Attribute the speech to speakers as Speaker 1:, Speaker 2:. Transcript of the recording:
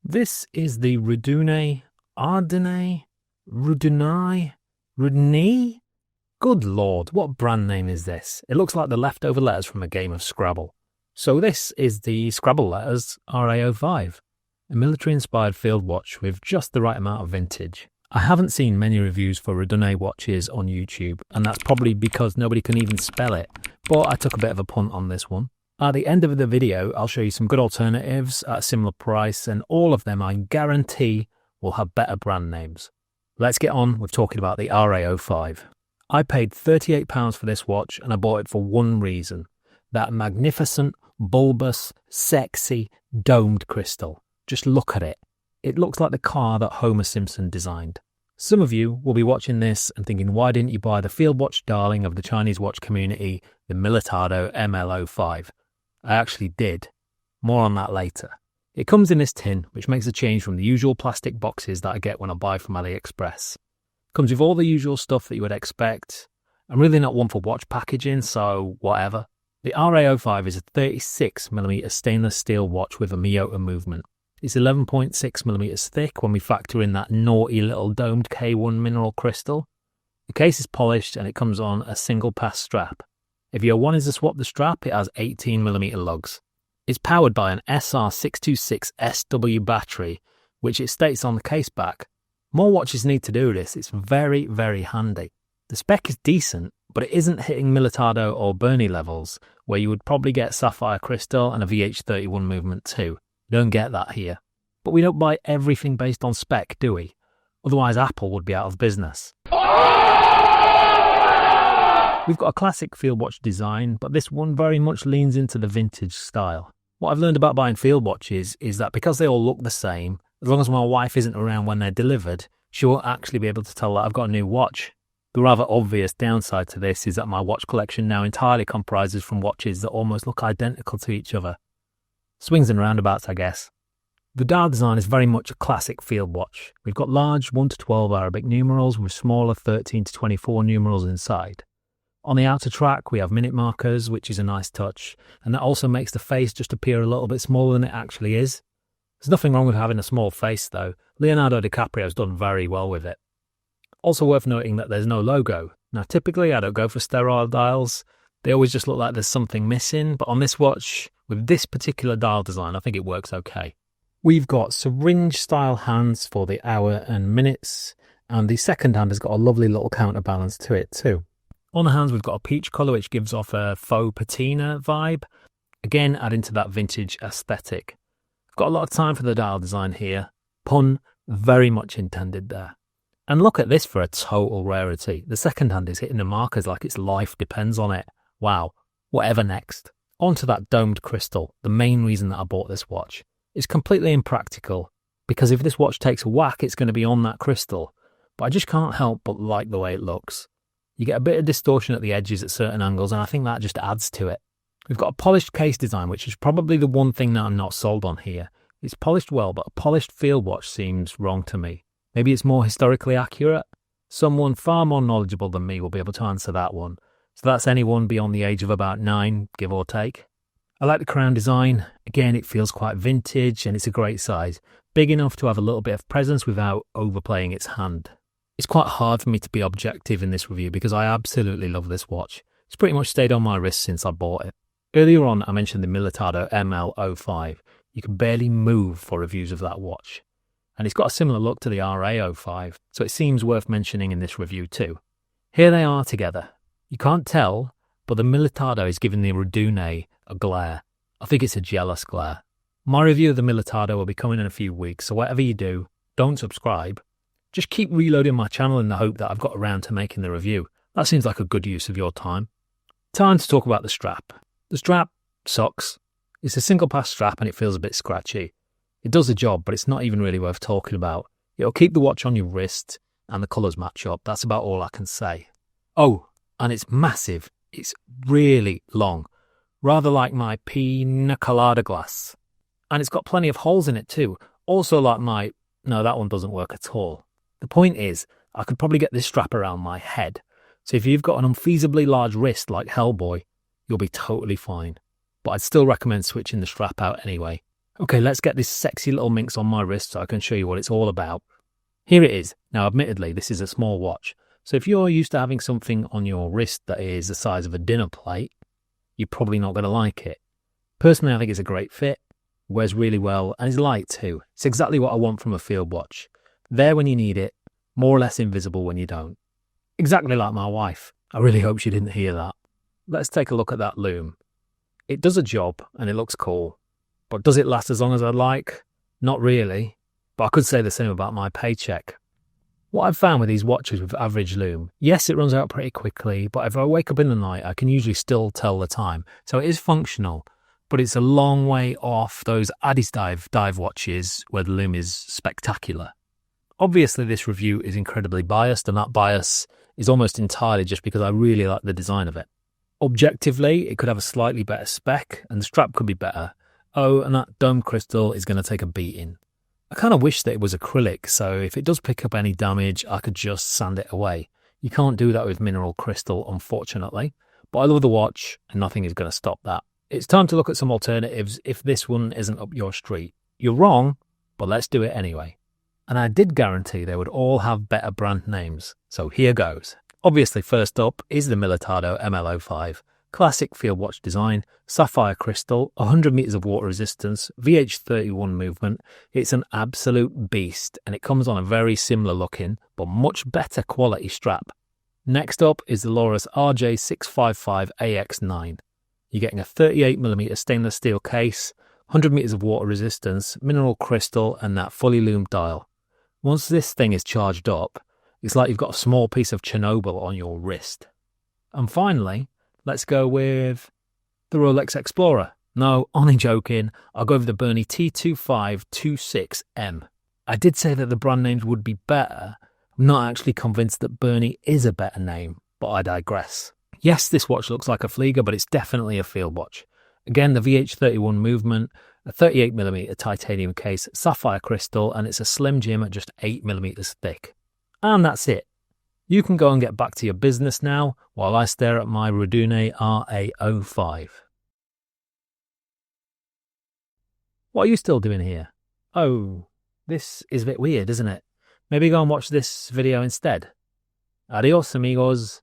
Speaker 1: This is the Rdunae Rdunae? Good lord, what brand name is this? It looks like the leftover letters from a game of Scrabble. So this is the Scrabble letters RA05, a military-inspired field watch with just the right amount of vintage. I haven't seen many reviews for Rdunae watches on YouTube, and that's probably because nobody can even spell it, but I took a bit of a punt on this one. At the end of the video, I'll show you some good alternatives at a similar price, and all of them I guarantee will have better brand names. Let's get on with talking about the RA05. I paid £38 for this watch, and I bought it for one reason: that magnificent, bulbous, sexy, domed crystal. Just look at it. It looks like the car that Homer Simpson designed. Some of you will be watching this and thinking, why didn't you buy the field watch darling of the Chinese watch community, the Militado ML05? I actually did. More on that later. It comes in this tin, which makes a change from the usual plastic boxes that I get when I buy from AliExpress. Comes with all the usual stuff that you would expect. I'm really not one for watch packaging, so whatever. The RA05 is a 36mm stainless steel watch with a Miyota movement. It's 11.6mm thick when we factor in that naughty little domed K1 mineral crystal. The case is polished and it comes on a single pass strap. If you're wanting to swap the strap, it has 18mm lugs. It's powered by an SR626SW battery, which it states on the case back. More watches need to do this. It's very, very handy. The spec is decent, but it isn't hitting Militado or Bernie levels, where you would probably get sapphire crystal and a VH31 movement too. You don't get that here. But we don't buy everything based on spec, do we? Otherwise Apple would be out of business. We've got a classic field watch design, but this one very much leans into the vintage style. What I've learned about buying field watches is that because they all look the same, as long as my wife isn't around when they're delivered, she won't actually be able to tell that I've got a new watch. The rather obvious downside to this is that my watch collection now entirely comprises from watches that almost look identical to each other. Swings and roundabouts, I guess. The dial design is very much a classic field watch. We've got large 1 to 12 Arabic numerals with smaller 13 to 24 numerals inside. On the outer track, we have minute markers, which is a nice touch, and that also makes the face just appear a little bit smaller than it actually is. There's nothing wrong with having a small face, though. Leonardo DiCaprio's done very well with it. Also worth noting that there's no logo. Now, typically, I don't go for sterile dials. They always just look like there's something missing, but on this watch, with this particular dial design, I think it works okay. We've got syringe-style hands for the hour and minutes, and the second hand has got a lovely little counterbalance to it too. On the hands, we've got a peach colour, which gives off a faux patina vibe, again adding to that vintage aesthetic. I've got a lot of time for the dial design here. Pun very much intended there. And look at this for a total rarity. The second hand is hitting the markers like its life depends on it. Wow, whatever next. Onto that domed crystal, the main reason that I bought this watch. It's completely impractical, because if this watch takes a whack, it's going to be on that crystal. But I just can't help but like the way it looks. You get a bit of distortion at the edges at certain angles, and I think that just adds to it. We've got a polished case design, which is probably the one thing that I'm not sold on here. It's polished well, but a polished field watch seems wrong to me. Maybe it's more historically accurate? Someone far more knowledgeable than me will be able to answer that one. So that's anyone beyond the age of about 9, give or take. I like the crown design. Again, it feels quite vintage and it's a great size. Big enough to have a little bit of presence without overplaying its hand. It's quite hard for me to be objective in this review because I absolutely love this watch. It's pretty much stayed on my wrist since I bought it. Earlier on, I mentioned the Militado ML05. You can barely move for reviews of that watch. And it's got a similar look to the RA05, so it seems worth mentioning in this review too. Here they are together. You can't tell, but the Militado is giving the Rdunae a glare. I think it's a jealous glare. My review of the Militado will be coming in a few weeks, so whatever you do, don't subscribe. Just keep reloading my channel in the hope that I've got around to making the review. That seems like a good use of your time. Time to talk about the strap. The strap sucks. It's a single pass strap and it feels a bit scratchy. It does the job, but it's not even really worth talking about. It'll keep the watch on your wrist and the colours match up. That's about all I can say. Oh, and it's massive. It's really long. Rather like my pina colada glass. And it's got plenty of holes in it too. Also like my... No, that one doesn't work at all. The point is, I could probably get this strap around my head. So if you've got an unfeasibly large wrist like Hellboy, you'll be totally fine. But I'd still recommend switching the strap out anyway. Okay, let's get this sexy little minx on my wrist so I can show you what it's all about. Here it is. Now, admittedly, this is a small watch. So if you're used to having something on your wrist that is the size of a dinner plate, you're probably not going to like it. Personally, I think it's a great fit, wears really well, and is light too. It's exactly what I want from a field watch. There when you need it, more or less invisible when you don't. Exactly like my wife. I really hope she didn't hear that. Let's take a look at that Lume. It does a job and it looks cool. But does it last as long as I'd like? Not really. But I could say the same about my paycheck. What I've found with these watches with average Lume, yes, it runs out pretty quickly, but if I wake up in the night, I can usually still tell the time. So it is functional, but it's a long way off those Addis dive watches where the Lume is spectacular. Obviously, this review is incredibly biased, and that bias is almost entirely just because I really like the design of it. Objectively, it could have a slightly better spec, and the strap could be better. Oh, and that dome crystal is going to take a beating. I kind of wish that it was acrylic, so if it does pick up any damage, I could just sand it away. You can't do that with mineral crystal, unfortunately, but I love the watch, and nothing is going to stop that. It's time to look at some alternatives if this one isn't up your street. You're wrong, but let's do it anyway. And I did guarantee they would all have better brand names, so here goes. Obviously, first up is the Militado ML05. Classic field watch design, sapphire crystal, 100 meters of water resistance, VH31 movement. It's an absolute beast, and it comes on a very similar looking, but much better quality strap. Next up is the Rdunae RA05 AX9. You're getting a 38mm stainless steel case, 100 meters of water resistance, mineral crystal, and that fully loomed dial. Once this thing is charged up, it's like you've got a small piece of Chernobyl on your wrist. And finally, let's go with the Rolex Explorer. No, only joking, I'll go with the Rdunae T2526M. I did say that the brand names would be better. I'm not actually convinced that Rdunae is a better name, but I digress. Yes, this watch looks like a Flieger, but it's definitely a field watch. Again, the VH31 movement, a 38mm titanium case, sapphire crystal, and it's a slim jim at just 8mm thick. And that's it. You can go and get back to your business now while I stare at my Rdunae RA05. What are you still doing here? Oh, this is a bit weird, isn't it? Maybe go and watch this video instead. Adios, amigos.